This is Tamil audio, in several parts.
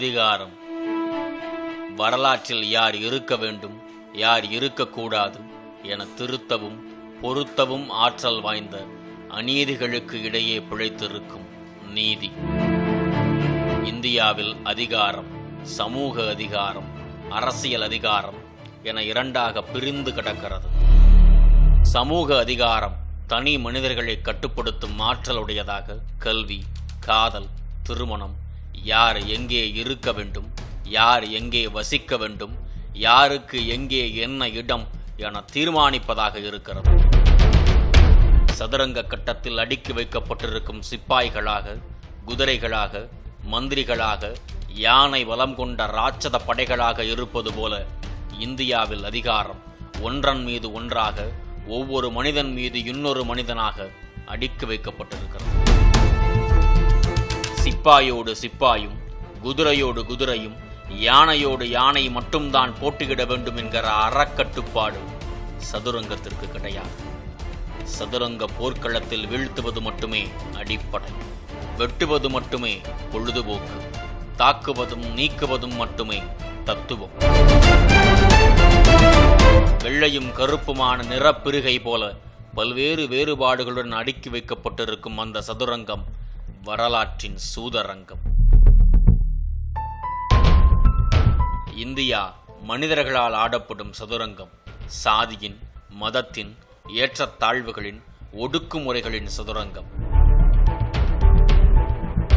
அதிகாரம். வரலாற்றில் யார் இருக்க வேண்டும், யார் இருக்கக்கூடாது என திருத்தவும் பொருத்தவும் ஆற்றல் வாய்ந்த அநீதிகளுக்கு இடையே பிழைத்திருக்கும் நீதி. இந்தியாவில் அதிகாரம், சமூக அதிகாரம், அரசியல் அதிகாரம் என இரண்டாக பிரிந்து கிடக்கிறது. சமூக அதிகாரம் தனி மனிதர்களை கட்டுப்படுத்தும் ஆற்றலுடையதாக கல்வி, காதல், திருமணம், யார் எங்கே இருக்க வேண்டும், யார் எங்கே வசிக்க வேண்டும், யாருக்கு எங்கே என்ன இடம் என தீர்மானிப்பதாக இருக்கிறது. சதுரங்க கட்டத்தில் அடுக்கி வைக்கப்பட்டிருக்கும் சிப்பாய்களாக, குதிரைகளாக, மந்திரிகளாக, யானை வலம் கொண்ட ராட்சத படைகளாக இருப்பது போல இந்தியாவில் அதிகாரம் ஒன்றன் மீது ஒன்றாக, ஒவ்வொரு மனிதன் மீது இன்னொரு மனிதனாக அடுக்கி வைக்கப்பட்டிருக்கிறது. சிப்பாயோடு சிப்பாயும், குதிரையோடு குதிரையும், யானையோடு யானை மட்டும்தான் போட்டியிட வேண்டும் என்கிற அறக்கட்டுப்பாடு சதுரங்கத்திற்கு கிடையாது. சதுரங்க போர்க்களத்தில் வீழ்த்துவது மட்டுமே அடிப்படை, வெட்டுவது மட்டுமே பொழுதுபோக்கு, தாக்குவதும் நீக்குவதும் மட்டுமே தத்துவம். வெள்ளையும் கருப்புமான நிறப்பிருகை போல பல்வேறு வேறுபாடுகளுடன் அடுக்கி வைக்கப்பட்டிருக்கும் அந்த சதுரங்கம் வரலாற்றின் சூதரங்கம். இந்தியா மனிதர்களால் ஆடப்படும் சதுரங்கம். சாதியின், மதத்தின், ஏற்றத்தாழ்வுகளின், ஒடுக்குமுறைகளின் சதுரங்கம்.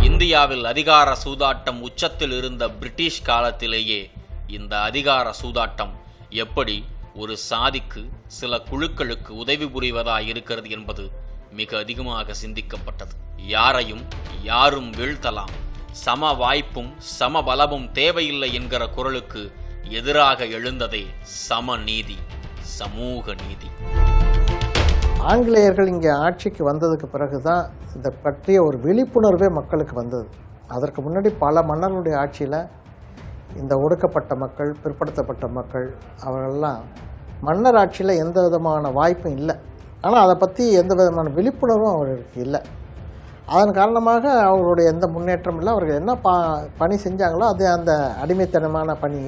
இந்தியாவில் அதிகார சூதாட்டம் உச்சத்தில் இருந்த பிரிட்டிஷ் காலத்திலேயே இந்த அதிகார சூதாட்டம் எப்படி ஒரு சாதிக்கு, சில குழுக்களுக்கு உதவி புரிவதாய் இருக்கிறது என்பது மிக அதிகமாக சிந்திக்கப்பட்டது. யாரையும் யாரும் வீழ்த்தலாம், சம வாய்ப்பும் சம பலமும் தேவையில்லை என்கிற குரலுக்கு எதிராக எழுந்ததே சமநீதி, சமூக நீதி. ஆங்கிலேயர்கள் இங்கே ஆட்சிக்கு வந்ததுக்கு பிறகுதான் இதை பற்றிய ஒரு விழிப்புணர்வே மக்களுக்கு வந்தது. அதற்கு முன்னாடி பல மன்னர்களுடைய ஆட்சியில் இந்த ஒடுக்கப்பட்ட மக்கள், பிற்படுத்தப்பட்ட மக்கள் அவர்களெல்லாம் மன்னர் ஆட்சியில் எந்த விதமான வாய்ப்பும் இல்லை. ஆனால் அதை பற்றி எந்த விதமான விழிப்புணர்வும் அவர்களுக்கு இல்லை. அதன் காரணமாக அவர்களுடைய எந்த முன்னேற்றம் இல்லை. அவர்கள் என்ன பணி செஞ்சாங்களோ அது அந்த அடிமைத்தனமான பணி,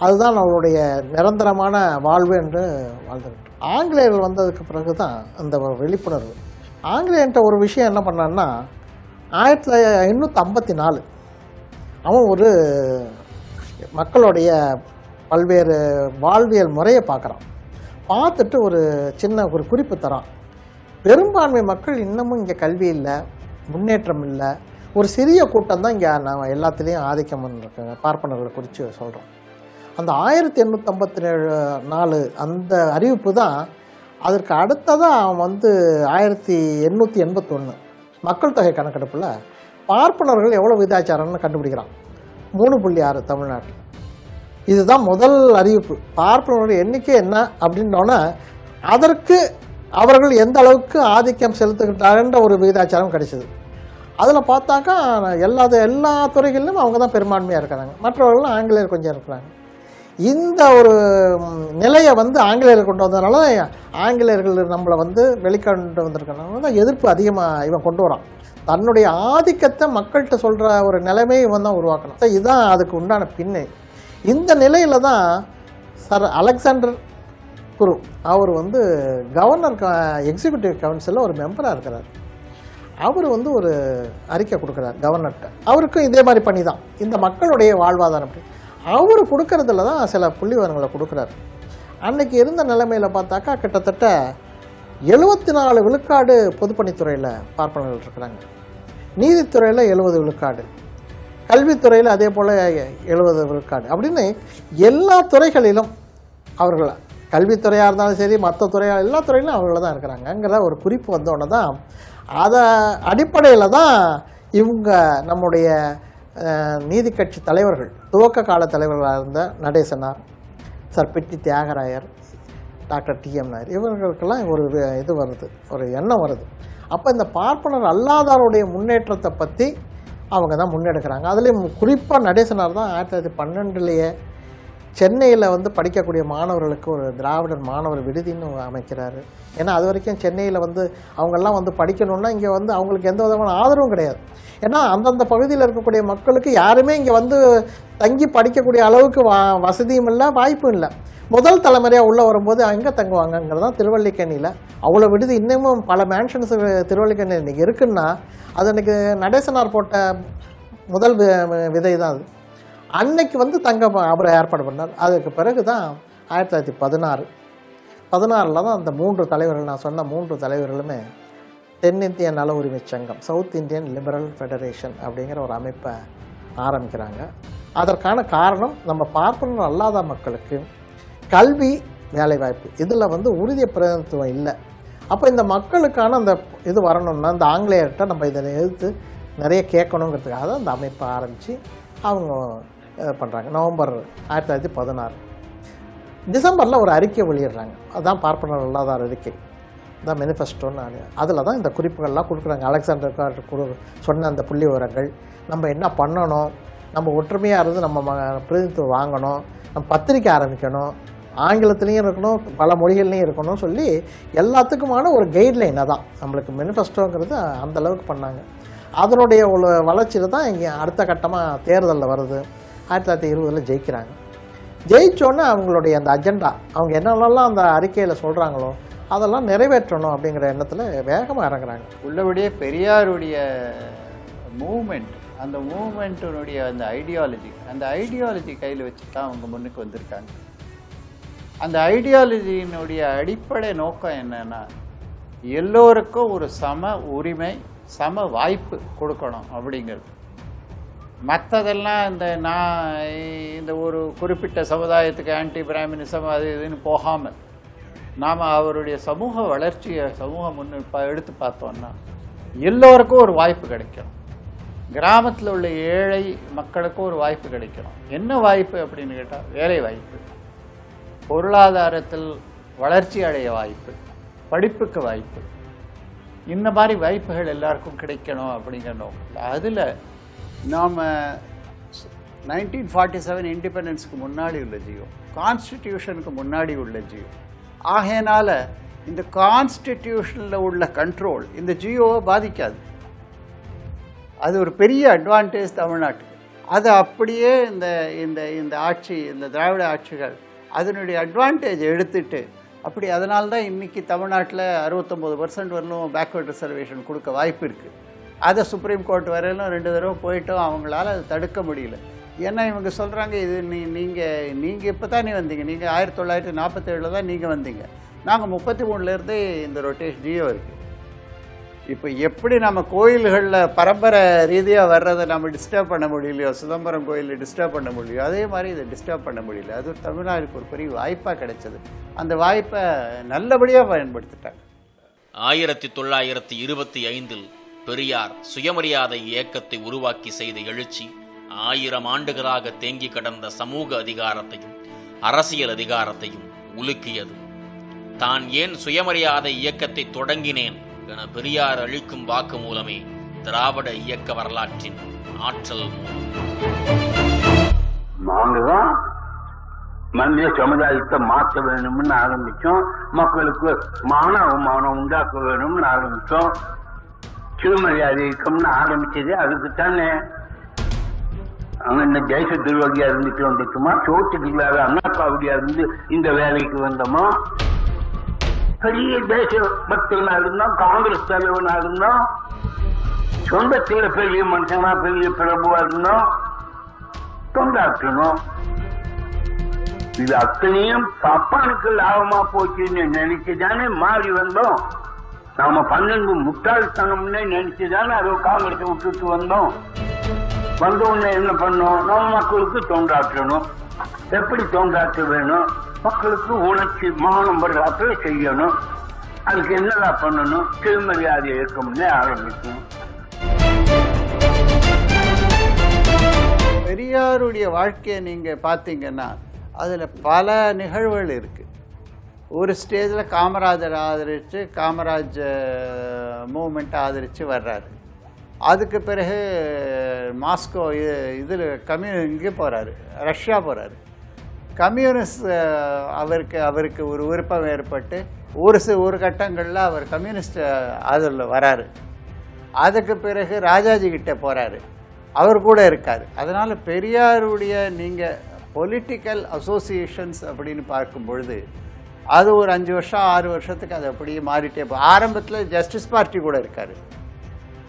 அதுதான் அவருடைய நிரந்தரமான வாழ்வு என்று வாழ்ந்துக்கிட்டு. ஆங்கிலேயர்கள் வந்ததுக்கு பிறகு தான் அந்த விழிப்புணர்வு. ஆங்கிலேயன்ட்ட ஒரு விஷயம் என்ன பண்ணான்னா, 1854 அவன் ஒரு மக்களுடைய பல்வேறு வாழ்வியல் முறையை பார்க்குறான். பார்த்துட்டு ஒரு சின்ன ஒரு குறிப்பு தரான். பெரும்பான்மை மக்கள் இன்னமும் இங்கே கல்வி இல்லை, முன்னேற்றம் இல்லை, ஒரு சிறிய கூட்டம் தான் இங்கே நான் எல்லாத்துலேயும் ஆதிக்கம் இருக்காங்க. பார்ப்பனர்களை குறித்து சொல்கிறோம். அந்த 1854 அந்த அறிவிப்பு தான். அதற்கு அடுத்ததாக அவன் 1881 மக்கள் தொகை கணக்கெடுப்பில் பார்ப்பனர்கள் எவ்வளோ விதாச்சாரம்னு கண்டுபிடிக்கிறான். 3.6 தமிழ்நாட்டில். இதுதான் முதல் அறிவிப்பு. பார்ப்பனர்கள் எண்ணிக்கை என்ன அப்படின்னோன்னா அதற்கு அவர்கள் எந்த அளவுக்கு ஆதிக்கம் செலுத்துகின்றார்ன்ற ஒரு விகிதாச்சாரம் கிடைச்சிது. அதில் பார்த்தாக்கா எல்லா துறைகளிலும் அவங்க தான் பெரும்பான்மையாக இருக்கிறாங்க. மற்றவர்களும் ஆங்கிலேயர் கொஞ்சம் இருக்கிறாங்க. இந்த ஒரு நிலையை ஆங்கிலேயர்கள் கொண்டு வந்ததுனால ஆங்கிலேயர்கள் நம்மளை வெளிக்கொண்டு வந்திருக்கனால தான் எதிர்ப்பு அதிகமாக இவன் கொண்டு வரான். தன்னுடைய ஆதிக்கத்தை மக்கள்கிட்ட சொல்கிற ஒரு நிலைமையை இவன் தான் உருவாக்கணும். இதுதான் அதுக்கு உண்டான பின்னை. இந்த நிலையில் தான் சர் அலெக்சாண்டர் குரு அவர் கவர்னர் எக்ஸிக்யூட்டிவ் கவுன்சிலில் ஒரு மெம்பராக இருக்கிறார். அவர் ஒரு அறிக்கை கொடுக்குறார் கவர்னர்கிட்ட. அவருக்கும் இதே மாதிரி பண்ணி தான் இந்த மக்களுடைய வாழ்வாதாரம் அப்படி அவர் கொடுக்கறதுல தான் சில புள்ளிவரங்களை கொடுக்குறாரு. அன்னைக்கு இருந்த நிலைமையில் பார்த்தாக்கா கிட்டத்தட்ட 74 விழுக்காடு பொதுப்பணித்துறையில் பார்ப்பனர்கள் இருக்கிறாங்க. நீதித்துறையில் 70 விழுக்காடு, கல்வித்துறையில் அதே போல் 70 விழுக்காடு அப்படின்னு எல்லா துறைகளிலும் அவர்கள், கல்வித்துறையாக இருந்தாலும் சரி, மற்ற துறையாக எல்லா துறையிலும் அவர்கள் தான் இருக்கிறாங்கங்கிற ஒரு குறிப்பு வந்தோடனே தான் அதை அடிப்படையில் தான் இவங்க நம்முடைய நீதி கட்சி தலைவர்கள், துவக்க கால தலைவர்களாக இருந்த நடேசனார், சர் பிட்டி தியாகராயர், டாக்டர் டிஎம் நாயர், இவர்களுக்கெல்லாம் ஒரு இது வருது, ஒரு எண்ணம் வருது. அப்போ இந்த பார்ப்பனர் அல்லாதாருடைய முன்னேற்றத்தை பற்றி அவங்க தான் முன்னெடுக்கிறாங்க. அதுலேயும் குறிப்பாக நடேசனார் தான் 1912 சென்னையில் வந்து படிக்கக்கூடிய மாணவர்களுக்கு ஒரு திராவிடர் மாணவர் விடுதின்னு அமைக்கிறாரு. ஏன்னா அது வரைக்கும் சென்னையில் வந்து அவங்கெல்லாம் வந்து படிக்கணும்னா இங்கே வந்து அவங்களுக்கு எந்த விதமான ஆதரவும் கிடையாது. ஏன்னா அந்தந்த பகுதியில் இருக்கக்கூடிய மக்களுக்கு யாருமே இங்கே வந்து தங்கி படிக்கக்கூடிய அளவுக்கு வசதியும் இல்லை, வாய்ப்பும் இல்லை. முதல் தலைமுறையாக உள்ளே வரும்போது எங்கே தங்குவாங்கங்கிறது தான் திருவல்லிக்கேணியில் அவ்வளோ விடுதி. இன்னமும் பல மேன்ஷன்ஸ் திருவல்லிக்கேணி இன்றைக்கி இருக்குன்னா அது அன்றைக்கி நடேசனார் போட்ட முதல் விதை தான் அது. அன்னைக்கு வந்து அவர் ஏற்பாடு பண்ணார். அதுக்கு பிறகு தான் 1916 தான் அந்த 3 தலைவர்கள், நான் சொன்ன 3 தலைவர்களுமே தென்னிந்திய நல உரிமை சங்கம், சவுத் இந்தியன் லிபரல் ஃபெடரேஷன் அப்படிங்கிற ஒரு அமைப்பை ஆரம்பிக்கிறாங்க. அதற்கான காரணம் நம்ம பார்ப்பனர் அல்லாத மக்களுக்கு கல்வி, வேலைவாய்ப்பு இதில் வந்து உறுதிய பிரதிநிதித்துவம் இல்லை. அப்போ இந்த மக்களுக்கான அந்த இது வரணும்னா இந்த ஆங்கிலேயர்கிட்ட நம்ம இதை எதிர்த்து நிறைய கேட்கணுங்கிறதுக்காக தான் அந்த அமைப்பை ஆரம்பித்து அவங்க பண்ணுறாங்க. நவம்பர் 1916 டிசம்பரில் ஒரு அறிக்கை வெளியிடுறாங்க. அதுதான் பார்ப்பனர் அல்லாதார் அறிக்கை, தான் மேனிஃபெஸ்டோன்னு. அதில் தான் இந்த குறிப்புகள்லாம் கொடுக்குறாங்க. அலெக்சாண்டர் சொன்ன அந்த புள்ளி விவரங்கள், நம்ம என்ன பண்ணணும், நம்ம ஒற்றுமையாக இருந்து நம்ம பிரதிநிதித்துவம் வாங்கணும், நம்ம பத்திரிக்கை ஆரம்பிக்கணும், ஆங்கிலத்துலேயும் இருக்கணும், பல மொழிகள்லையும் இருக்கணும்னு சொல்லி எல்லாத்துக்குமான ஒரு கைட்லைனை தான் நம்மளுக்கு மேனிஃபெஸ்டோங்கிறது அந்தளவுக்கு பண்ணாங்க. அதனுடைய ஒரு வளர்ச்சியில் தான் இங்கே அடுத்த கட்டமாக தேர்தலில் வருது. 1920 ஜெயிக்கிறாங்க. ஜெயிச்சோன்னே அவங்களுடைய அந்த அஜெண்டா, அவங்க என்னென்னலாம் அந்த அறிக்கையில் சொல்கிறாங்களோ அதெல்லாம் நிறைவேற்றணும் அப்படிங்கிற எண்ணத்தில் வேகமாக இறங்குறாங்க. உள்ளபடியே பெரியாருடைய மூமெண்ட், அந்த மூமெண்ட்டினுடைய அந்த ஐடியாலஜி கையில் வச்சு தான் அவங்க முன்னுக்கு வந்திருக்காங்க. அந்த ஐடியாலஜியினுடைய அடிப்படை நோக்கம் என்னன்னா, எல்லோருக்கும் ஒரு சம உரிமை, சம வாய்ப்பு கொடுக்கணும் அப்படிங்கிறது. மற்றதெல்லாம் இந்த ஒரு குறிப்பிட்ட சமுதாயத்துக்கு ஆன்டி பிராமினிசம் அது இதுன்னு போகாமல் நாம் அவருடைய சமூக வளர்ச்சியை எடுத்து பார்த்தோம்னா எல்லோருக்கும் ஒரு வாய்ப்பு கிடைக்கணும். கிராமத்தில் உள்ள ஏழை மக்களுக்கும் ஒரு வாய்ப்பு கிடைக்கணும். என்ன வாய்ப்பு அப்படின்னு கேட்டால் வேலை வாய்ப்பு, பொருளாதாரத்தில் வளர்ச்சி அடைய வாய்ப்பு, படிப்புக்கு வாய்ப்பு, இந்த மாதிரி வாய்ப்புகள் எல்லாருக்கும் கிடைக்கணும் அப்படிங்கிற நோக்கம். அதில் நாம் 1947 இண்டிபெண்டன்ஸுக்கு முன்னாடி உள்ள ஜியோ, கான்ஸ்டிடியூஷனுக்கு முன்னாடி உள்ள ஜியோ. ஆகையினால இந்த கான்ஸ்டிடியூஷனில் உள்ள கண்ட்ரோல் இந்த ஜியோவை பாதிக்காது. அது ஒரு பெரிய அட்வான்டேஜ் தமிழ்நாட்டுக்கு. அது அப்படியே இந்த ஆட்சி, இந்த திராவிட ஆட்சிகள் அதனுடைய அட்வான்டேஜ் எடுத்துட்டு அப்படி அதனால்தான் இன்றைக்கி தமிழ்நாட்டில் 69% வரலும் பேக்வர்ட் ரிசர்வேஷன் கொடுக்க வாய்ப்பு இருக்குது. அதை சுப்ரீம் கோர்ட் வரையிலும் 2 தடவை போயிட்டோம், அவங்களால அதை தடுக்க முடியல. ஏன்னா இவங்க சொல்கிறாங்க, இது நீங்கள் இப்போ தானே வந்தீங்க, நீங்கள் 1947 தான் நீங்கள் வந்தீங்க, நாங்கள் 33லேருந்தே இந்த ரொட்டேஷன் ஜியோ இருக்குது. இப்போ எப்படி நம்ம கோயில்களில் பரம்பரை ரீதியாக வர்றதை நம்ம டிஸ்டர்ப் பண்ண முடியலையோ, சிதம்பரம் கோயிலில் டிஸ்டர்ப் பண்ண முடியலையோ, அதே மாதிரி இதை டிஸ்டர்ப் பண்ண முடியல. அது தமிழ்நாடுக்கு ஒரு பெரிய வாய்ப்பாக கிடைச்சது. அந்த வாய்ப்பை நல்லபடியாக பயன்படுத்திட்டாங்க. 1925 பெரியார் சுயமரியாதை இயக்கத்தை உருவாக்கி செய்த எழுச்சி 1000 ஆண்டுகளாக தேங்கி கடந்த சமூக அதிகாரத்தையும் அரசியல் அதிகாரத்தையும் உலுக்கியது. தான் ஏன் சுயமரியாதை இயக்கத்தை தொடங்கினேன் என பெரியார் அளிக்கும் வாக்கு மூலமே திராவிட இயக்க வரலாற்றின் ஆற்றல். நாங்கதான் மனித சமுதாயத்தை மாற்ற வேணும்னு ஆரம்பிச்சோம். மக்களுக்கு மான அவமானம் உண்டாக்க வேணும்னு ஆரம்பிச்சோம். சுயமரியாதை இயக்கம்னு ஆரம்பிச்சது அதுக்குத்தானே. அங்க இந்த தேச துரோகியா இருந்துட்டு வந்துட்டுமா, சோத்துக்கு இல்லாத அண்ணா காவடியா இருந்து இந்த வேலைக்கு வந்தோமா, பெரிய தேச பக்தனா இருந்தோம், காங்கிரஸ் தலைவனா இருந்தோம், சொந்தத்துல பெரிய மனுஷனா பெரிய பிரபுவா இருந்தோம், தொண்டாற்றணும். இது அத்தனையும் தப்பானுக்கு லாபமா போச்சுன்னு நினைச்சுதானே மாறி வந்தோம். நாம 12 முட்டாள்தனம்னே நினைச்சுதானே அதை காங்கிரஸை விட்டுட்டு வந்தோம். வந்த உடனே என்ன பண்ணோம், நம்ம மக்களுக்கு தொண்டாற்றணும். எப்படி தொண்டாற்ற வேணும், மக்களுக்கு உணர்ச்சி மானம் வர்றாப்புல செய்யணும். அதுக்கு என்னதான் பண்ணணும், சுயமரியாதை இயக்கம்னே ஆரம்பிக்கணும். பெரியாருடைய வாழ்க்கையை நீங்க பாத்தீங்கன்னா அதுல பல நிகழ்வுகள் இருக்கு. ஒரு ஸ்டேஜில் காமராஜர் ஆதரித்து, காமராஜ் மூமெண்ட்டை ஆதரித்து வர்றாரு. அதுக்கு பிறகு மாஸ்கோ இதில் இங்கே போகிறாரு, ரஷ்யா போகிறாரு. கம்யூனிஸ்ட் அவருக்கு ஒரு விருப்பம் ஏற்பட்டு ஒரு கட்டங்களில் அவர் கம்யூனிஸ்ட் அதில் வராரு. அதுக்கு பிறகு ராஜாஜி கிட்ட போகிறாரு, அவர் கூட இருக்கார். அதனால் பெரியாருடைய நீங்கள் பொலிட்டிக்கல் அசோசியேஷன்ஸ் அப்படின்னு பார்க்கும் பொழுது அது ஒரு 5 வருஷம் 6 வருஷத்துக்கு அது அப்படியே மாறிட்டே போகுது. ஆரம்பத்தில் ஜஸ்டிஸ் பார்ட்டி கூட இருக்கார்.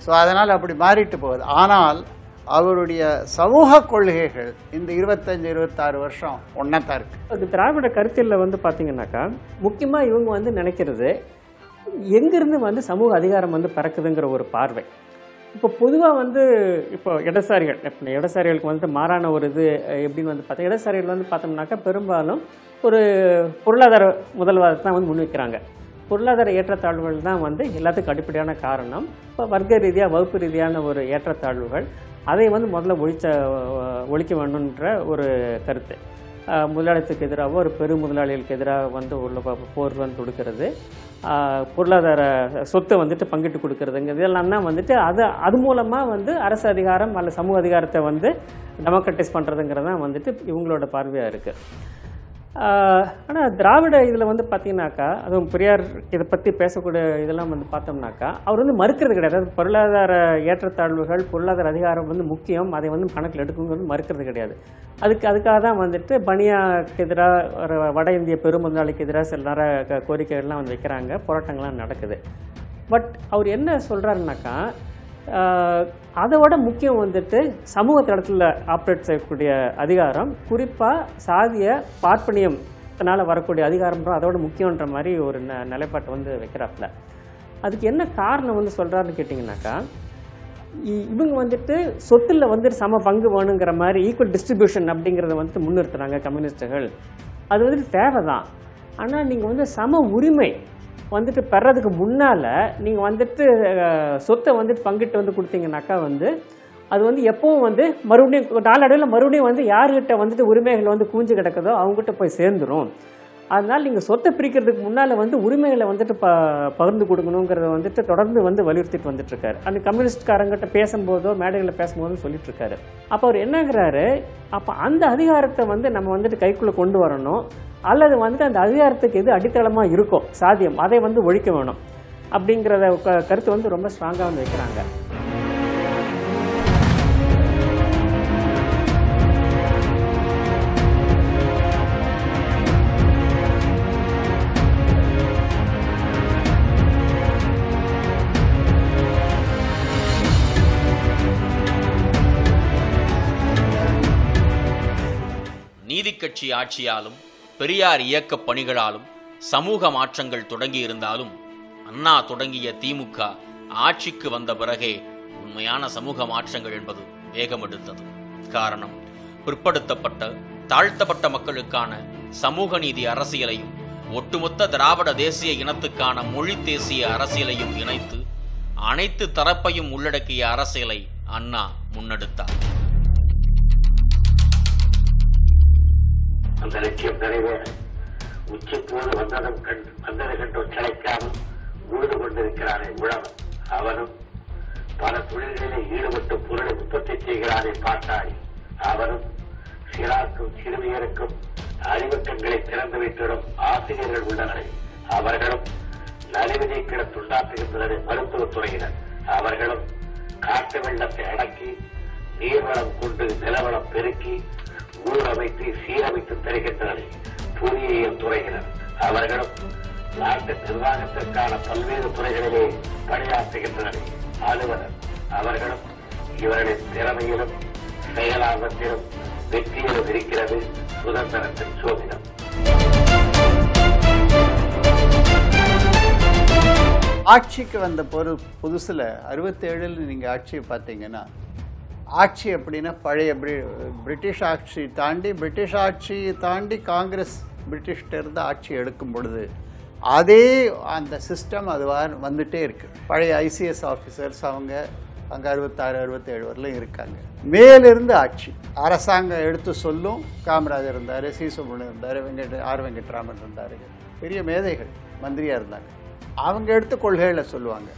ஸோ அதனால் அப்படி மாறிட்டு போகுது. ஆனால் அவருடைய சமூக கொள்கைகள் இந்த 25-26 வருஷம் ஒன்றா தான் இருக்குது. அது திராவிட கருத்தியலில் வந்து பார்த்தீங்கன்னாக்கா முக்கியமாக இவங்க வந்து நினைக்கிறது எங்கேருந்து வந்து சமூக அதிகாரம் வந்து பிறக்குதுங்கிற ஒரு பார்வை. இப்போ பொதுவாக வந்து இப்போ இடதுசாரிகளுக்கு வந்துட்டு மாறான ஒரு இது எப்படின்னு வந்து பார்த்தா, இடதுசாரிகள் வந்து பார்த்தோம்னாக்கா பெரும்பாலும் ஒரு பொருளாதார முதல்வாதத்தை தான் வந்து முன்வைக்கிறாங்க. பொருளாதார ஏற்றத்தாழ்வுகள் தான் வந்து எல்லாத்துக்கும் அடிப்படையான காரணம். இப்போ வர்க்க ரீதியாக வகுப்பு ரீதியான ஒரு ஏற்றத்தாழ்வுகள் அதை வந்து முதல்ல ஒழிக்க வேண்டும்ன்ற ஒரு கருத்து. முதலாளித்துக்கு எதிராக ஒரு பெரு முதலாளிகளுக்கு எதிராக வந்து உள்ள போர் வந்து கொடுக்கறது, பொருளாதார சொத்தை வந்துட்டு பங்கிட்டு கொடுக்கறதுங்கிறது இதெல்லாம் தான் வந்துட்டு அது மூலமாக வந்து அரசு அதிகாரம் அல்ல சமூக அதிகாரத்தை வந்து டெமோக்ரட்டைஸ் பண்ணுறதுங்கிறது தான் வந்துட்டு இவங்களோட பார்வையாக இருக்குது. ஆனால் திராவிட இதில் வந்து பார்த்தீங்கன்னாக்கா, அதுவும் பெரியார் இதை பற்றி பேசக்கூடிய இதெல்லாம் வந்து பார்த்தோம்னாக்கா அவர் வந்து மறுக்கிறது கிடையாது. அதாவது பொருளாதார ஏற்றத்தாழ்வுகள் பொருளாதார அதிகாரம் வந்து முக்கியம், அதை வந்து கணக்கில் எடுக்குங்கிறது மறுக்கிறது கிடையாது. அதுக்காக தான் வந்துட்டு பனியாக்கு எதிராக வட இந்திய பெருமுதலாளிக்கு எதிராக சில நேர கோரிக்கைகள்லாம் வந்து வைக்கிறாங்க, போராட்டங்கள்லாம் நடக்குது. பட் அவர் என்ன சொல்கிறாருனாக்கா, அதோட முக்கியம் வந்துட்டு சமூக தளத்தில் ஆப்ரேட் செய்யக்கூடிய அதிகாரம், குறிப்பாக சாதிய பார்ப்பனியத்தினால் வரக்கூடிய அதிகாரம் அதோட முக்கியன்ற மாதிரி ஒரு நிலைப்பாட்டை வந்து வைக்கிறாப்புல. அதுக்கு என்ன காரணம் வந்து சொல்கிறாருன்னு கேட்டிங்கனாக்கா, இவங்க வந்துட்டு சொத்தில் வந்துட்டு சம பங்கு வேணுங்கிற மாதிரி ஈக்குவல் டிஸ்ட்ரிபியூஷன் அப்படிங்கிறத வந்துட்டு முன்னிறுத்துறாங்க கம்யூனிஸ்டுகள். அது வந்துட்டு தேவை தான். ஆனால் நீங்கள் வந்து சம உரிமை வந்துட்டு பெறதுக்கு முன்னால் நீங்கள் வந்துட்டு சொத்தை வந்துட்டு பங்கிட்டு வந்து கொடுத்தீங்கன்னாக்கா வந்து அது வந்து எப்பவும் வந்து மறுபடியும் நாளடைவில் மறுபடியும் வந்து யார்கிட்ட வந்துட்டு உரிமைகள் வந்து கூஞ்சு கிடக்குதோ அவங்ககிட்ட போய் சேர்ந்துடும். அதனால் நீங்கள் சொத்தை பிரிக்கிறதுக்கு முன்னால் வந்து உரிமைகளை வந்துட்டு பகிர்ந்து கொடுக்கணுங்கிறத வந்துட்டு தொடர்ந்து வந்து வலியுறுத்திட்டு வந்துட்டுருக்காரு. அந்த கம்யூனிஸ்ட்காரங்கிட்ட பேசும்போதோ மேடைகளில் பேசும்போதும் சொல்லிட்டுருக்காரு. அப்போ அவர் என்னங்கிறாரு, அப்போ அந்த அதிகாரத்தை வந்து நம்ம வந்துட்டு கைக்குள்ளே கொண்டு வரணும், அல்லது வந்துட்டு அந்த அதிகாரத்துக்கு எது அடித்தளமாக இருக்கும் சாதியம் அதை வந்து ஒழிக்க வேணும் அப்படிங்கிறத கருத்து வந்து ரொம்ப ஸ்ட்ராங்காக வந்து வைக்கிறாங்க. நீதிக்கட்சி ஆட்சியாலும் பெரியார் இயக்க பணிகளாலும் சமூக மாற்றங்கள் தொடங்கி இருந்தாலும் அண்ணா தொடங்கிய திமுக ஆட்சிக்கு வந்த பிறகே உண்மையான சமூக மாற்றங்கள் என்பது வேகமெடுத்தது. காரணம், பிற்படுத்தப்பட்ட தாழ்த்தப்பட்ட மக்களுக்கான சமூக நீதி அரசியலையும் ஒட்டுமொத்த திராவிட தேசிய இனத்துக்கான மொழி தேசிய அரசியலையும் இணைத்து அனைத்து தரப்பையும் உள்ளடக்கிய அரசியலை அண்ணா முன்னெடுத்தார். அந்த லட்சியம் நிறைவேற உச்சிப்போது வந்ததும் கண்டோ கிடைக்காமல் உழுது கொண்டிருக்கிறானே உழவன், அவனும் பல தொழில்களில் ஈடுபட்டு பொருளை உற்பத்தி செய்கிறானே பாட்டாளி, அவனும் சிறாருக்கும் சிறுமியருக்கும் அறிவுக்கங்களை திறந்து வைத்திடும் ஆசிரியர்கள் உள்ளனரே, அவர்களும் நலிவு நீக்கிட துண்டாற்றுகின்றனர் மருத்துவத்துறையினர், அவர்களும் காட்டு வெள்ளத்தை அடக்கி நீர்வளம் கொண்டு நிலவளம் பெருக்கி ஊரமைத்து சீரமைத்து தருகின்றனர் பொறியியல் துறையினர், அவர்களும் நாட்டு நிர்வாகத்திற்கான பல்வேறு துறைகளிலே பணியாற்றுகின்றனர் அலுவலர், அவர்களும் இவர்களின் திறமையிலும் செயலாபத்திலும் வெற்றியிலும் இருக்கிறது சுதந்திரத்தின் சோதிடம். ஆட்சிக்கு வந்த புதுசுல 67 நீங்க ஆட்சியை பார்த்தீங்கன்னா, ஆட்சி அப்படின்னா பழைய பிரிட்டிஷ் ஆட்சி தாண்டி காங்கிரஸ் பிரிட்டிஷ்ட இருந்து ஆட்சி எடுக்கும் பொழுது அதே அந்த சிஸ்டம் அது வந்துட்டே இருக்கு. பழைய ஐசிஎஸ் ஆஃபீஸர்ஸ் அவங்க அங்கே 66 67 வரலையும் இருக்காங்க. மேலிருந்து ஆட்சி அரசாங்கம் எடுத்து சொல்லும். காமராஜர் இருந்தார், சி சுப்பிரமணியம் இருந்தார், ஆர் வெங்கட்ராமன் இருந்தார், பெரிய மேதைகள் மந்திரியாக இருந்தாங்க. அவங்க எடுத்து கொள்கைகளை சொல்லுவாங்க.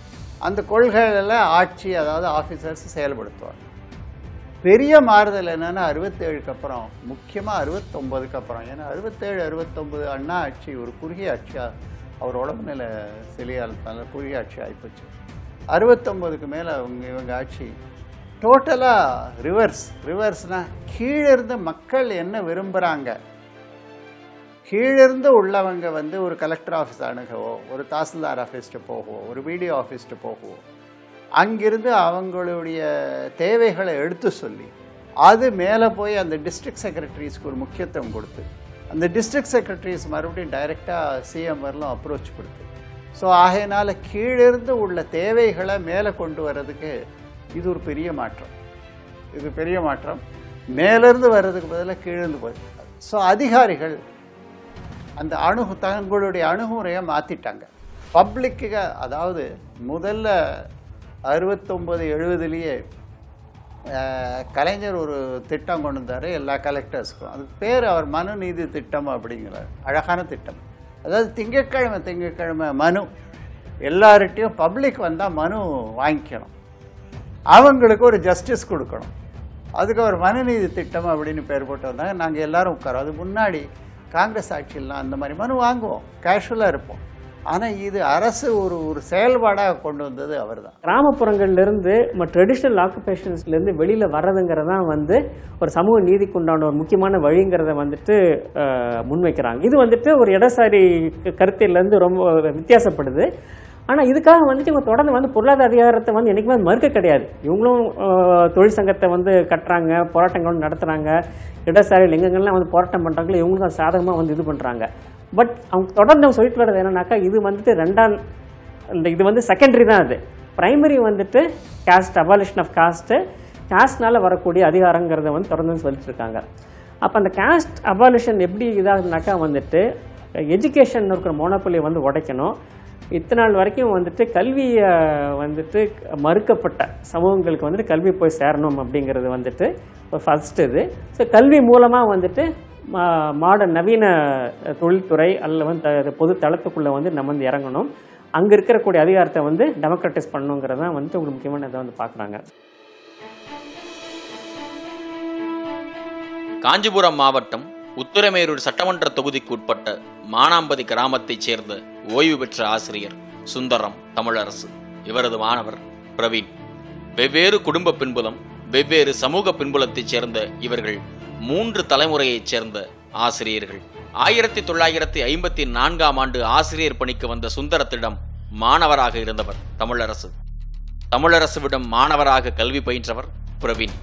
அந்த கொள்கைகளில் ஆட்சி அதாவது ஆஃபீஸர்ஸ் செயல்படுத்துவாங்க. பெரிய மாறுதல் என்னன்னா 67க்கு அப்புறம், முக்கியமாக 69க்கு அப்புறம். ஏன்னா 67, 69 அண்ணா ஆட்சி ஒரு குறுகிய ஆட்சியாக, அவர் உடம்பு நிலை சிலையால் குறுகிய ஆட்சி ஆகிப்போச்சு. 69க்கு மேலே இவங்க ஆட்சி டோட்டலாக ரிவர்ஸ்னால் கீழிருந்து மக்கள் என்ன விரும்புகிறாங்க, கீழிருந்து உள்ளவங்க வந்து ஒரு கலெக்டர் ஆஃபீஸ் அணுகவோ, ஒரு தாசில்தார் ஆஃபீஸ்ட்டு போகவோ, ஒரு பிடிஓ ஆஃபீஸ்ட்டு போகவோ, அங்கிருந்து அவங்களுடைய தேவைகளை எடுத்து சொல்லி அது மேலே போய் அந்த டிஸ்ட்ரிக்ட் செக்ரட்டரிஸ்க்கு ஒரு முக்கியத்துவம் கொடுத்து, அந்த டிஸ்ட்ரிக்ட் செக்ரட்டரிஸ் மறுபடியும் டைரெக்டாக சிஎம் வரலும் அப்ரோச் கொடுத்து, ஸோ ஆகையினால கீழிருந்து உள்ள தேவைகளை மேலே கொண்டு வர்றதுக்கு இது ஒரு பெரிய மாற்றம். இது பெரிய மாற்றம். மேலேருந்து வர்றதுக்கு பதிலாக கீழிருந்து போய், ஸோ அதிகாரிகள் அந்த தங்களுடைய அணுகுமுறையை மாற்றிட்டாங்க. பப்ளிக்கு, அதாவது முதல்ல 69, 70லேயே கலைஞர் ஒரு திட்டம் கொண்டு வந்தார் எல்லா கலெக்டர்ஸ்க்கும். அதுக்கு பேர் அவர் மனு நீதி திட்டம் அப்படிங்கிறார். அழகான திட்டம். அதாவது திங்கட்கிழமை மனு, எல்லார்கிட்டையும் பப்ளிக் வந்தால் மனு வாங்கிக்கணும், அவங்களுக்கு ஒரு ஜஸ்டிஸ் கொடுக்கணும். அதுக்கு ஒரு மனுநீதி திட்டம் அப்படின்னு பேர் போட்டு வந்தாங்க. நாங்கள் எல்லாரும் உட்காரோம். அது முன்னாடி காங்கிரஸ் ஆட்சியெல்லாம் அந்த மாதிரி மனு வாங்குவோம், கேஷுவலாக இருப்போம். ஆனால் இது அரசு ஒரு செயல்பாடாக கொண்டு வந்தது அவர் தான். கிராமப்புறங்கள்லேருந்து ட்ரெடிஷ்னல் ஆக்குபேஷன்ஸ்லேருந்து வெளியில் வர்றதுங்கிறதான் வந்து ஒரு சமூக நீதிக்கு உண்டான ஒரு முக்கியமான வழிங்கிறத வந்துட்டு முன்வைக்கிறாங்க. இது வந்துட்டு ஒரு இடதுசாரி கருத்திலேருந்து ரொம்ப வித்தியாசப்படுது. ஆனால் இதுக்காக வந்துட்டு இவங்க தொடர்ந்து வந்து பொருளாதார அதிகாரத்தை வந்து என்றைக்குமே மறுக்க கிடையாது. இவங்களும் தொழிற்சங்கத்தை வந்து கட்டுறாங்க, போராட்டங்கள் நடத்துகிறாங்க, இடதுசாரிகள் எங்கெங்கெல்லாம் வந்து போராட்டம் பண்ணுறாங்களோ இவங்களும் அது சாதகமாக வந்து இது பண்ணுறாங்க. பட் அவங்க தொடர்ந்து அவங்க சொல்லிட்டு வர்றது என்னன்னாக்கா, இது வந்துட்டு இது வந்து செகண்டரி தான். அது பிரைமரி வந்துட்டு காஸ்ட், அபாலிஷன் ஆஃப் காஸ்ட்னால வரக்கூடிய அதிகாரங்கிறத வந்து தொடர்ந்து சொல்லிட்டு இருக்காங்க. அப்போ அந்த காஸ்ட் அபாலிஷன் எப்படி இதாகுதுனாக்கா வந்துட்டு எஜுகேஷன் இருக்கிற மோனோபொலியை வந்து உடைக்கணும். இத்தனை நாள் வரைக்கும் வந்துட்டு கல்வியை வந்துட்டு மறுக்கப்பட்ட சமூகங்களுக்கு வந்துட்டு கல்வி போய் சேரணும் அப்படிங்கிறது வந்துட்டு ஃபர்ஸ்ட் இது. ஸோ கல்வி மூலமாக வந்துட்டு மாடர்ன் நவீன தொழில்துறை அல்ல வந்து பொது தளத்துக்குள்ளே வந்து நம்ம வந்து இறங்கணும். அங்கே இருக்கக்கூடிய அதிகாரத்தை வந்து டெமோக்ரட்டைஸ் பண்ணணுங்கிறது தான் வந்துட்டு ஒரு முக்கியமான இதை வந்து பார்க்குறாங்க. காஞ்சிபுரம் மாவட்டம் உத்திரமேரூர் சட்டமன்ற தொகுதிக்கு உட்பட்ட மானாம்பதி கிராமத்தைச் சேர்ந்த ஓய்வு பெற்ற ஆசிரியர் சுந்தரம் தமிழரசு. இவரது மாணவர் பிரவீன். வெவ்வேறு குடும்ப பின்புலம், வெவ்வேறு சமூக பின்புலத்தைச் சேர்ந்த இவர்கள் 3 தலைமுறையைச் சேர்ந்த ஆசிரியர்கள். 1954ஆம் ஆண்டு ஆசிரியர் பணிக்கு வந்த சுந்தரத்திடம் மாணவராக இருந்தவர் தமிழரசு. தமிழரசுவிடம் மாணவராக கல்வி பயின்றவர் பிரவீன்.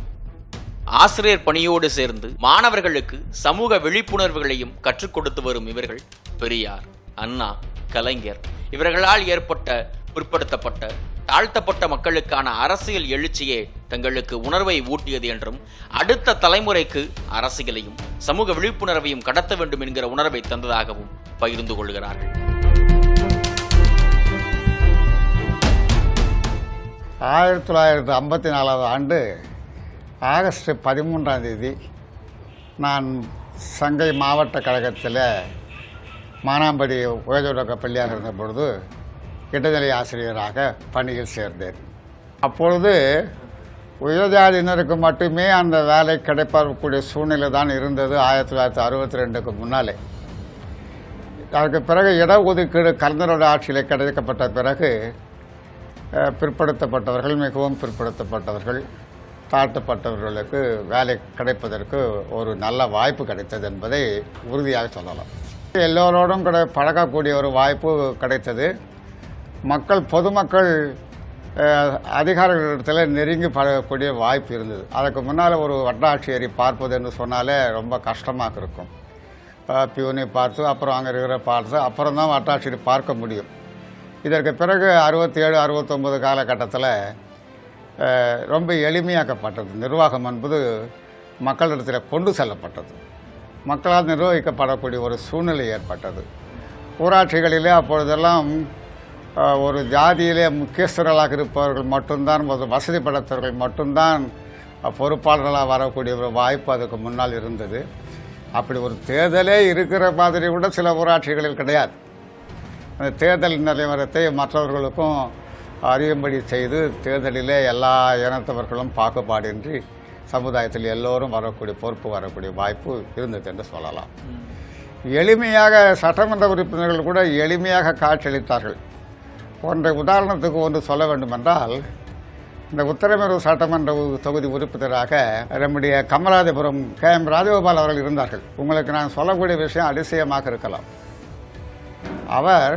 ஆசிரியர் பணியோடு சேர்ந்து மாணவர்களுக்கு சமூக விழிப்புணர்வுகளையும் கற்றுக் கொடுத்து வரும் இவர்கள் பெரியார், அண்ணா, கலைஞர் இவர்களால் ஏற்பட்ட பிற்படுத்தப்பட்ட, தாழ்த்தப்பட்ட மக்களுக்கான அரசியல் எழுச்சியே தங்களுக்கு உணர்வை ஊட்டியது என்றும், அடுத்த தலைமுறைக்கு அரசியலையும் சமூக விழிப்புணர்வையும் கடத்த வேண்டும் என்கிற உணர்வை தந்ததாகவும் பகிர்ந்து கொள்கிறார்கள். 1954ஆம் ஆண்டு ஆகஸ்ட் 13ஆம் தேதி நான் சங்கை மாவட்ட கழகத்தில் மானாம்படி உயர்தொடக்க பள்ளியாக இருந்த பொழுது இடைநிலை ஆசிரியராக பணியில் சேர்ந்தேன். அப்பொழுது உயர்ஜாதியினருக்கு மட்டுமே அந்த வேலை கிடைப்பக்கூடிய சூழ்நிலை தான் இருந்தது 1962க்கு முன்னாலே. அதுக்கு பிறகு இடஒதுக்கீடு கலைஞரோட ஆட்சியில் கிடைக்கப்பட்ட பிறகு பிற்படுத்தப்பட்டவர்கள், மிகவும் பிற்படுத்தப்பட்டவர்கள், தாழ்த்தப்பட்டவர்களுக்கு வேலை கிடைப்பதற்கு ஒரு நல்ல வாய்ப்பு கிடைத்தது என்பதை உறுதியாக சொல்லலாம். எல்லோரோடும் பழகக்கூடிய ஒரு வாய்ப்பு கிடைத்தது. பொதுமக்கள் அதிகாரிகளிடத்தில் நெருங்கி பழகக்கூடிய வாய்ப்பு இருந்தது. அதுக்கு முன்னால் ஒரு வட்டாட்சியரை பார்ப்பது என்று சொன்னாலே ரொம்ப கஷ்டமாக இருக்கும். பியூனை பார்த்து அப்புறம் அங்கே இருக்கிற பார்த்து அப்புறம் தான் வட்டாட்சியரை பார்க்க முடியும். இதற்கு பிறகு 67, 69 காலகட்டத்தில் ரொம்ப எளிமையாக்கப்பட்டது. நிர்வாகம் என்பது மக்களிடத்தில் கொண்டு செல்லப்பட்டது. மக்களால் நிர்வகிக்கப்படக்கூடிய ஒரு சூழ்நிலை ஏற்பட்டது. ஊராட்சிகளிலே அப்பொழுதெல்லாம் ஒரு ஜாதியிலே முக்கியஸ்தர்களாக இருப்பவர்கள் மட்டும்தான், வசதி படைத்தவர்கள் மட்டும்தான் பொறுப்பாளர்களாக வரக்கூடிய ஒரு வாய்ப்பு அதுக்கு முன்னால் இருந்தது. அப்படி ஒரு தேர்தலே இருக்கிற மாதிரி கூட சில ஊராட்சிகளில் கிடையாது. அந்த தேர்தல் நிலவரத்தை மற்றவர்களுக்கும் அறியும்படி செய்து தேர்தலிலே எல்லா இனத்தவர்களும் பாகுபாடின்றி சமுதாயத்தில் எல்லோரும் வரக்கூடிய பொறுப்பு வரக்கூடிய வாய்ப்பு இருந்தது என்று சொல்லலாம். எளிமையாக சட்டமன்ற உறுப்பினர்கள் கூட எளிமையாக காட்சியளித்தார்கள். ஒன்றை உதாரணத்துக்கு ஒன்று சொல்ல வேண்டுமென்றால், இந்த உத்தரமேரூர் சட்டமன்ற தொகுதி உறுப்பினராக நம்முடைய கமலாதிபுரம் KM ராஜகோபால் அவர்கள் இருந்தார்கள். உங்களுக்கு நான் சொல்லக்கூடிய விஷயம் அதிசயமாக இருக்கலாம். அவர்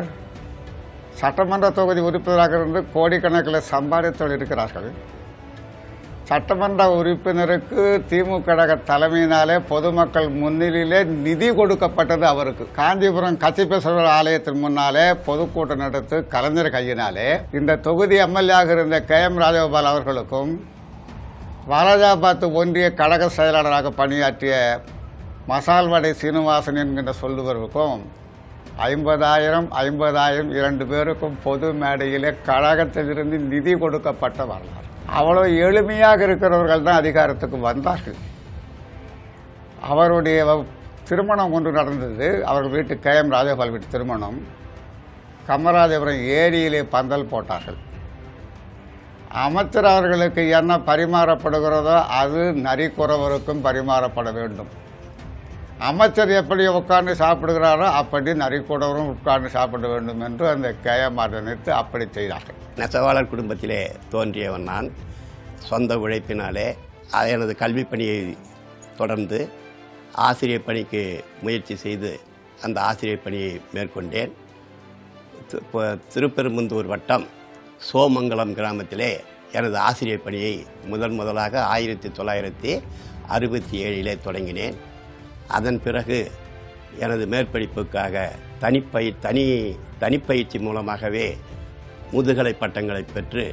சட்டமன்ற தொகுதி உறுப்பினராக இருந்து கோடிக்கணக்கில் சம்பாதித்தவர்கள் இருக்கிறார்கள். சட்டமன்ற உறுப்பினருக்கு திமுக கழக தலைமையினாலே பொதுமக்கள் முன்னிலையிலே நிதி கொடுக்கப்பட்டது அவருக்கு. காஞ்சிபுரம் கச்சிபேஸ்வரர் ஆலயத்தின் முன்னாலே பொதுக்கூட்டம் நடத்து கலைஞர் கையினாலே இந்த தொகுதி எம்எல்ஏ இருந்த KM ராஜகோபால் அவர்களுக்கும் வாலாஜாபாத் ஒன்றிய கழக செயலாளராக பணியாற்றிய மசால்வடை சீனிவாசன் என்கின்ற சொல்லுவருக்கும் 50,000 2 பேருக்கும் பொது மேடையிலே கழகத்திலிருந்து நிதி கொடுக்கப்பட்ட வரலாறு. அவ்வளோ எளிமையாக இருக்கிறவர்கள் தான் அதிகாரத்துக்கு வந்தார்கள். அவருடைய திருமணம் ஒன்று நடந்தது. அவர்கள் வீட்டு KM ராஜகோபால் வீட்டு திருமணம். கமராஜபுரம் ஏரியிலே பந்தல் போட்டார்கள். அமைச்சர் அவர்களுக்கு என்ன பரிமாறப்படுகிறதோ அது நரிக்குறவருக்கும் பரிமாறப்பட வேண்டும். அமைச்சர் எப்படி உட்கார்ந்து சாப்பிடுகிறாரோ அப்படி நரிக்குறவரும் உட்கார்ந்து சாப்பிட வேண்டும் என்று அந்த KM நினைத்து அப்படி செய்தார்கள். நெசவாளர் குடும்பத்திலே தோன்றியவன் நான். சொந்த உழைப்பினாலே எனது கல்வி பணியை தொடர்ந்து ஆசிரியர் பணிக்கு முயற்சி செய்து அந்த ஆசிரியர் பணியை மேற்கொண்டேன். திருப்பெரும்புதூர் வட்டம் சோமங்கலம் கிராமத்திலே எனது ஆசிரியர் பணியை முதலாக 1967 தொடங்கினேன். அதன் பிறகு எனது மேற்படிப்புக்காக தனிப்பயிற்சி மூலமாகவே முதுகலை பட்டங்களை பெற்று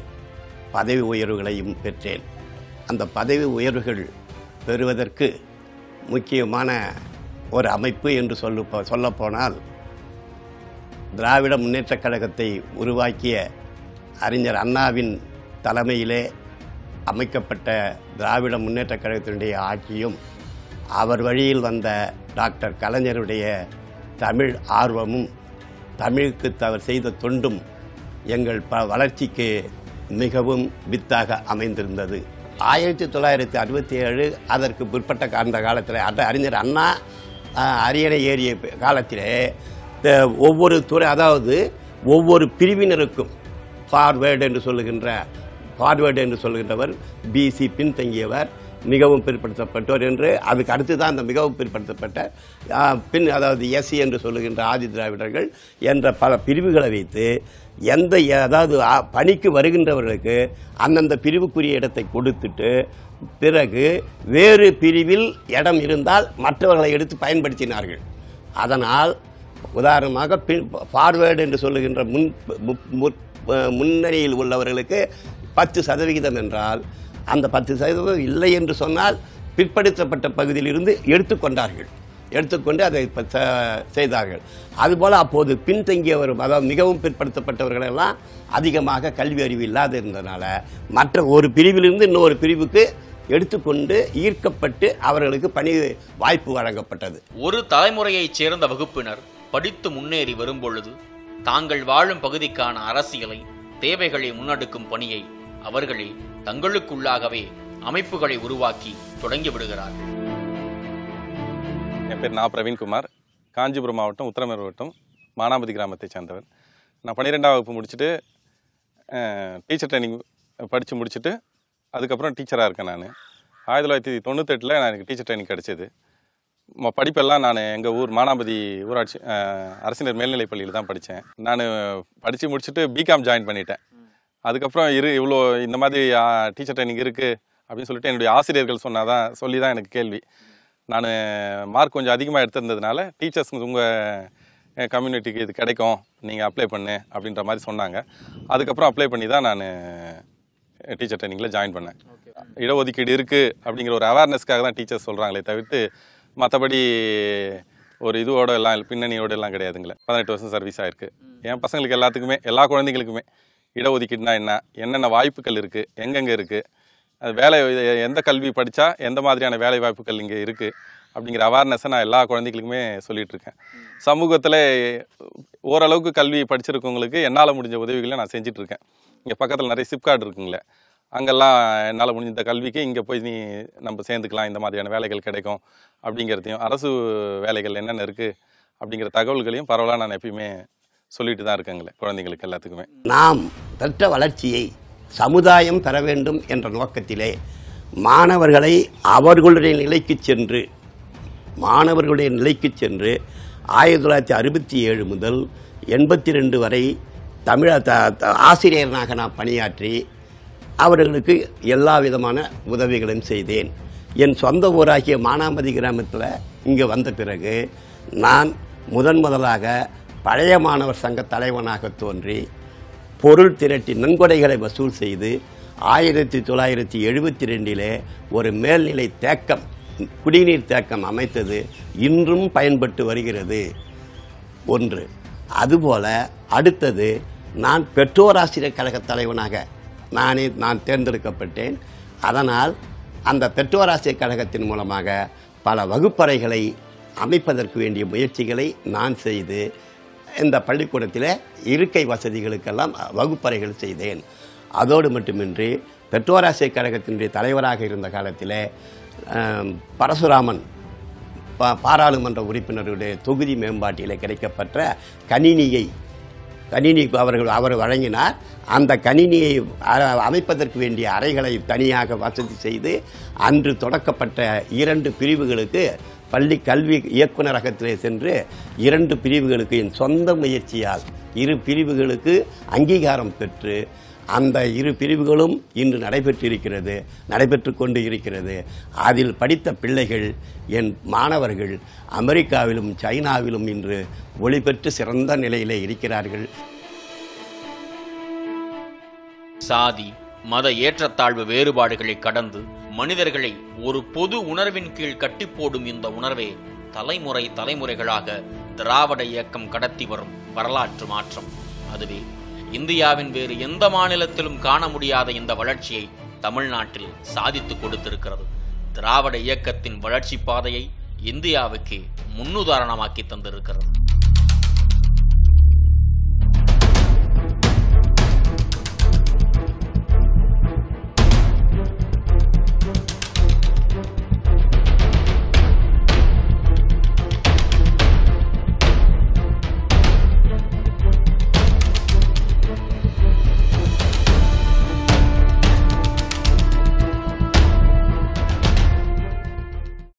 பதவி உயர்வுகளையும் பெற்றேன். அந்த பதவி உயர்வுகள் பெறுவதற்கு முக்கியமான ஒரு அமைப்பு என்று சொல்லப்போனால் திராவிட முன்னேற்றக் கழகத்தை உருவாக்கிய அறிஞர் அண்ணாவின் தலைமையிலே அமைக்கப்பட்ட திராவிட முன்னேற்றக் கழகத்தினுடைய ஆட்சியும் அவர் வழியில் வந்த டாக்டர் கலைஞருடைய தமிழ் ஆர்வமும் தமிழுக்கு அவர் செய்த தொண்டும் எங்கள் வளர்ச்சிக்கு மிகவும் வித்தாக அமைந்திருந்தது. 1967 அதற்கு பிற்பட்ட அந்த காலத்தில் அறிஞர் அண்ணா அரியணை ஏறிய காலத்திலே ஒவ்வொரு துறை, அதாவது ஒவ்வொரு பிரிவினருக்கும் ஃபார்வேர்டு என்று சொல்லுகின்றவர் BC பின்தங்கியவர், மிகவும் பிற்படுத்தப்பட்டோர் என்று, அதுக்கு அடுத்து தான் அந்த மிகவும் பிற்படுத்தப்பட்ட அதாவது SC என்று சொல்லுகின்ற ஆதி திராவிடர்கள் என்ற பல பிரிவுகளை வைத்து அதாவது பணிக்கு வருகின்றவர்களுக்கு அந்தந்த பிரிவுக்குரிய இடத்தை கொடுத்துட்டு பிறகு வேறு பிரிவில் இடம் இருந்தால் மற்றவர்களை எடுத்து பயன்படுத்தினார்கள். அதனால் உதாரணமாக ஃபார்வேர்டு என்று சொல்லுகின்ற முன்னணியில் உள்ளவர்களுக்கு 10% என்றால் அந்த 10% இல்லை என்று சொன்னால் பிற்படுத்தப்பட்ட பகுதியிலிருந்து எடுத்துக்கொண்டு அதை செய்தார்கள். அதுபோல் அப்போது பின்தங்கியவரும், அதாவது மிகவும் பிற்படுத்தப்பட்டவர்களெல்லாம் அதிகமாக கல்வி அறிவு இல்லாத இருந்ததுனால மற்ற ஒரு பிரிவிலிருந்து இன்னொரு பிரிவுக்கு எடுத்துக்கொண்டு ஈர்க்கப்பட்டு அவர்களுக்கு பணி வாய்ப்பு வழங்கப்பட்டது. ஒரு தலைமுறையைச் சேர்ந்த வகுப்பினர் படித்து முன்னேறி வரும்பொழுது தாங்கள் வாழும் பகுதிக்கான அரசியலை, தேவைகளை முன்னெடுக்கும் பணியை அவர்களே தங்களுக்குள்ளாகவே அமைப்புகளை உருவாக்கி தொடங்கி விடுகிறார்கள். என் பேர் பிரவீன்குமார். காஞ்சிபுரம் மாவட்டம் உத்தரமேரூர் வட்டம் மானாமதி கிராமத்தை சேர்ந்தவர். நான் 12ஆம் வகுப்பு முடிச்சுட்டு டீச்சர் ட்ரைனிங் படித்து முடிச்சுட்டு அதுக்கப்புறம் டீச்சராக இருக்கேன். நான் 1998 எனக்கு டீச்சர் ட்ரைனிங் கிடச்சிது. படிப்பெல்லாம் நான் எங்கள் ஊர் மானாமதி ஊராட்சி அரசினர் மேல்நிலைப் பள்ளியில் தான் படித்தேன். நான் படித்து முடிச்சுட்டு BCom ஜாயின் பண்ணிட்டேன். அதுக்கப்புறம் இவ்வளோ இந்த மாதிரி டீச்சர் ட்ரைனிங் இருக்குது அப்படின்னு சொல்லிட்டு என்னுடைய ஆசிரியர்கள் சொல்லி தான் எனக்கு கேள்வி. நான் மார்க் கொஞ்சம் அதிகமாக எடுத்திருந்ததுனால டீச்சர்ஸ் உங்கள் கம்யூனிட்டிக்கு இது கிடைக்கும், நீங்கள் அப்ளை பண்ணு அப்படின்ற மாதிரி சொன்னாங்க. அதுக்கப்புறம் அப்ளை பண்ணி தான் நான் டீச்சர் ட்ரைனிங்கில் ஜாயின் பண்ணேன். இடஒதுக்கீடு இருக்குது அப்படிங்கிற ஒரு அவேர்னஸ்க்காக தான் டீச்சர்ஸ் சொல்கிறாங்களே தவிர்த்து மற்றபடி ஒரு இதுவோட பின்னணியோடு எல்லாம் கிடையாதுங்களே. 18 வருஷம் சர்வீஸ் ஆகிருக்கு. என் பசங்களுக்கு எல்லாத்துக்குமே, எல்லா குழந்தைங்களுக்குமே இடஒதுக்கீடுனா என்னென்ன வாய்ப்புகள் இருக்குது, எங்கெங்கே இருக்குது, அது வேலை எந்த கல்வி படித்தா எந்த மாதிரியான வேலை வாய்ப்புகள் இங்கே இருக்குது அப்படிங்கிற அவேர்னஸை நான் எல்லா குழந்தைகளுக்குமே சொல்லிகிட்ருக்கேன். சமூகத்தில் ஓரளவுக்கு கல்வி படிச்சிருக்கவங்களுக்கு என்னால் முடிஞ்ச உதவிகளை நான் செஞ்சிட்ருக்கேன். இங்கே பக்கத்தில் நிறைய சிப்கார்டு இருக்குங்களே, அங்கெல்லாம் என்னால் முடிஞ்ச இந்த கல்விக்கு இங்கே போய் நீ நம்ம சேர்ந்துக்கலாம், இந்த மாதிரியான வேலைகள் கிடைக்கும் அப்படிங்கிறதையும், அரசு வேலைகள் என்னென்ன இருக்குது அப்படிங்கிற தகவல்களையும் பரவலாக நான் எப்பயுமே சொல்லிட்டு தான் இருக்கேங்களே குழந்தைங்களுக்கு எல்லாத்துக்குமே. நாம் பெற்ற வளர்ச்சியை சமுதாயம் பெற வேண்டும் என்ற நோக்கத்திலே மாணவர்களை அவர்களுடைய நிலைக்கு சென்று 1967 முதல் 82 வரை ஆசிரியராக நான் பணியாற்றி அவர்களுக்கு எல்லா விதமான உதவிகளையும் செய்தேன். என் சொந்த ஊராகிய மானாமதி கிராமத்தில் இங்கே வந்த பிறகு நான் முதலாக பழைய மாணவர் சங்க தலைவனாக தோன்றி பொருள் திரட்டி நன்கொடைகளை வசூல் செய்து 1972 ஒரு மேல்நிலை தேக்கம், குடிநீர் தேக்கம் அமைத்தது இன்றும் பயன்பட்டு வருகிறது. ஒன்று. அதுபோல அடுத்தது, நான் பெற்றோராசிரியர் கழக தலைவனாக நான் தேர்ந்தெடுக்கப்பட்டேன். அதனால் அந்த பெற்றோராசிரியர் கழகத்தின் மூலமாக பல வகுப்பறைகளை அமைப்பதற்கு வேண்டிய முயற்சிகளை நான் செய்து இந்த பள்ளிக்கூடத்தில் இருக்கை வசதிகளுக்கெல்லாம் வகுப்பறைகள் செய்தேன். அதோடு மட்டுமின்றி பெற்றோராசிரியர் கழகத்தினுடைய தலைவராக இருந்த காலத்தில் பரசுராமன் பாராளுமன்ற உறுப்பினருடைய தொகுதி மேம்பாட்டில் கிடைக்கப்பட்ட கணினி அவர் வழங்கினார். அந்த கணினியை அமைப்பதற்கு வேண்டிய அறைகளை தனியாக வசதி செய்து அன்று தொடக்கப்பட்ட 2 பிரிவுகளுக்கு பள்ளி கல்வி இயக்குநரகத்திலே சென்று 2 பிரிவுகளுக்கு என் சொந்த முயற்சியால் 2 பிரிவுகளுக்கு அங்கீகாரம் பெற்று அந்த 2 பிரிவுகளும் இன்று நடைபெற்று கொண்டு இருக்கிறது. அதில் படித்த பிள்ளைகள், என் மாணவர்கள் அமெரிக்காவிலும் சைனாவிலும் இன்று ஒளி பெற்று சிறந்த நிலையிலே இருக்கிறார்கள். சாதி மத ஏற்றத்தாழ்வு வேறுபாடுகளை கடந்து மனிதர்களை ஒரு பொது உணர்வின் கீழ் கட்டிப்போடும் இந்த உணர்வே தலைமுறைகளாக திராவிட இயக்கம் கடத்தி வரும் வரலாற்று மாற்றம். அதுவே இந்தியாவின் வேறு எந்த மாநிலத்திலும் காண முடியாத இந்த வளர்ச்சியை தமிழ்நாட்டில் சாதித்து கொடுத்திருக்கிறது. திராவிட இயக்கத்தின் வளர்ச்சி பாதையை இந்தியாவுக்கு முன்னுதாரணமாக்கி தந்திருக்கிறது.